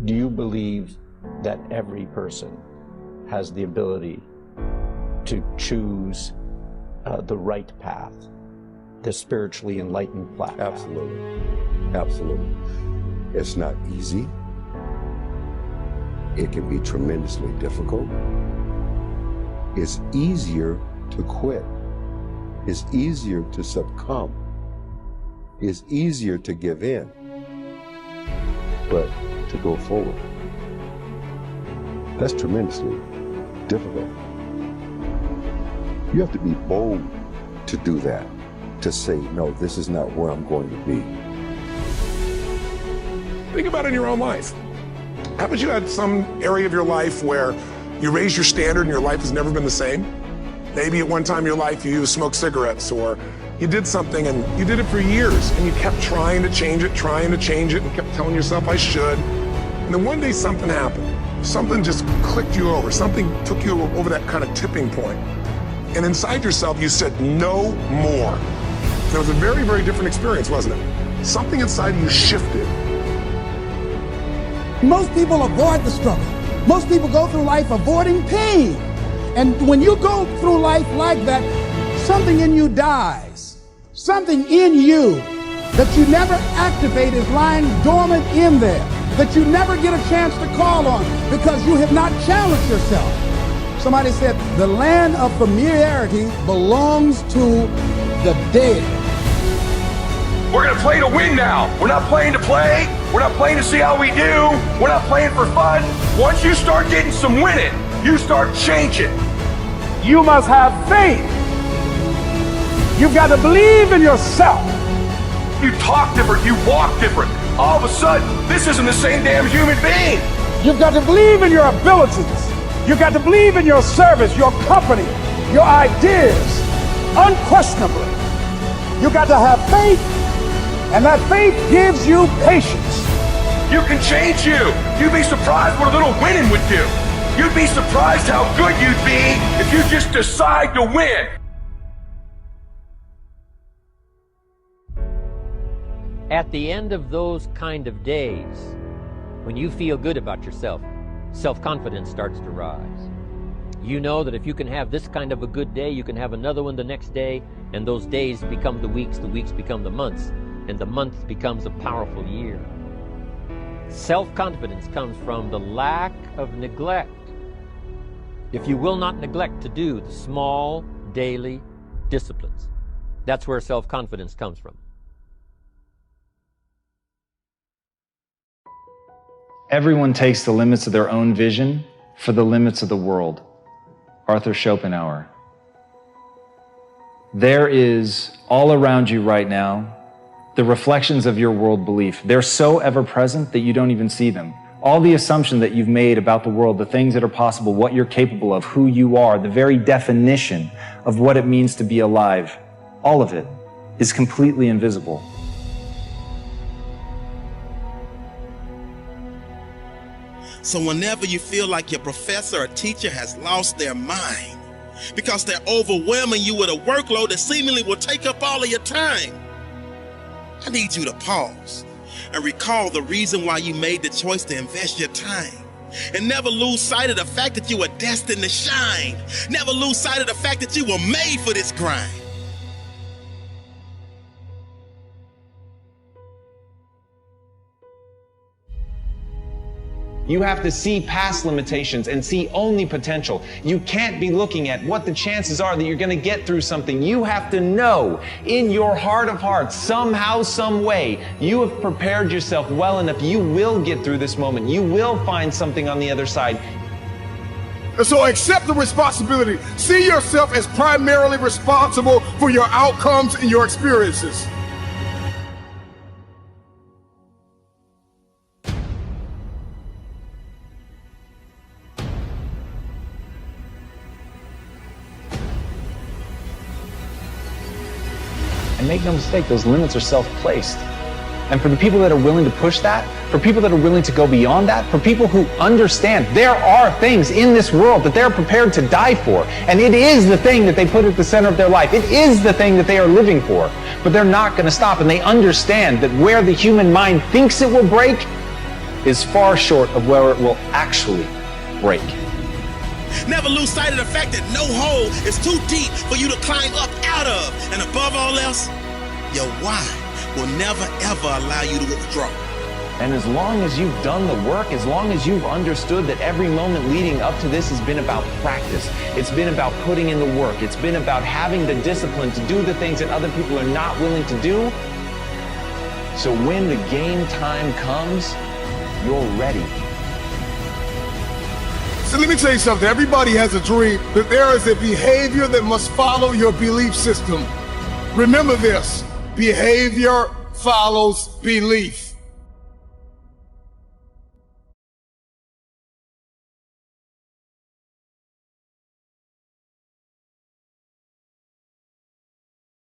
Do you believe that every person has the ability to choose the right path, the spiritually enlightened path? Absolutely. Absolutely. It's not easy. It can be tremendously difficult. It's easier to quit. It's easier to succumb. It's easier to give in. But to go forward, that's tremendously difficult. You have to be bold to do that, to say, no, this is not where I'm going to be. Think about it in your own life. How about you had some area of your life where you raised your standard and your life has never been the same? Maybe at one time in your life you smoked cigarettes, or you did something and you did it for years and you kept trying to change it, and kept telling yourself, I should. And then one day something happened. Something just clicked you over. Something took you over that kind of tipping point. And inside yourself you said, no more. It was a very, very different experience, wasn't it? Something inside you shifted. Most people avoid the struggle. Most people go through life avoiding pain. And when you go through life like that, something in you dies. Something in you that you never activate is lying dormant in there, that you never get a chance to call on because you have not challenged yourself. Somebody said the land of familiarity belongs to the dead. We're going to play to win now. We're not playing to play. We're not playing to see how we do. We're not playing for fun. Once you start getting some winning, you start changing. You must have faith. You've got to believe in yourself. You talk different, you walk different. All of a sudden, this isn't the same damn human being. You've got to believe in your abilities. You've got to believe in your service, your company, your ideas, unquestionably. You've got to have faith, and that faith gives you patience. You can change you. You'd be surprised what a little winning would do. You'd be surprised how good you'd be if you just decide to win. At the end of those kind of days, when you feel good about yourself, self-confidence starts to rise. You know that if you can have this kind of a good day, you can have another one the next day, and those days become the weeks become the months, and the month becomes a powerful year. Self-confidence comes from the lack of neglect. If you will not neglect to do the small daily disciplines, that's where self-confidence comes from. Everyone takes the limits of their own vision for the limits of the world. Arthur Schopenhauer. There is all around you right now the reflections of your world belief. They're so ever present that you don't even see them. All the assumption that you've made about the world, the things that are possible, what you're capable of, who you are, the very definition of what it means to be alive, all of it is completely invisible. So whenever you feel like your professor or teacher has lost their mind because they're overwhelming you with a workload that seemingly will take up all of your time, I need you to pause and recall the reason why you made the choice to invest your time. And never lose sight of the fact that you were destined to shine. Never lose sight of the fact that you were made for this grind. You have to see past limitations and see only potential. You can't be looking at what the chances are that you're going to get through something. You have to know in your heart of hearts, somehow, some way, you have prepared yourself well enough. You will get through this moment. You will find something on the other side. And so accept the responsibility. See yourself as primarily responsible for your outcomes and your experiences. And make no mistake, those limits are self-placed. And for the people that are willing to push that, for people that are willing to go beyond that, for people who understand there are things in this world that they're prepared to die for, and it is the thing that they put at the center of their life. It is the thing that they are living for. But they're not going to stop, and they understand that where the human mind thinks it will break, is far short of where it will actually break. Never lose sight of the fact that no hole is too deep for you to climb up out of. And above all else, your why will never ever allow you to withdraw. And as long as you've done the work, as long as you've understood that every moment leading up to this has been about practice, it's been about putting in the work, it's been about having the discipline to do the things that other people are not willing to do, so when the game time comes, you're ready. So let me tell you something. Everybody has a dream, but there is a behavior that must follow your belief system. Remember this, behavior follows belief.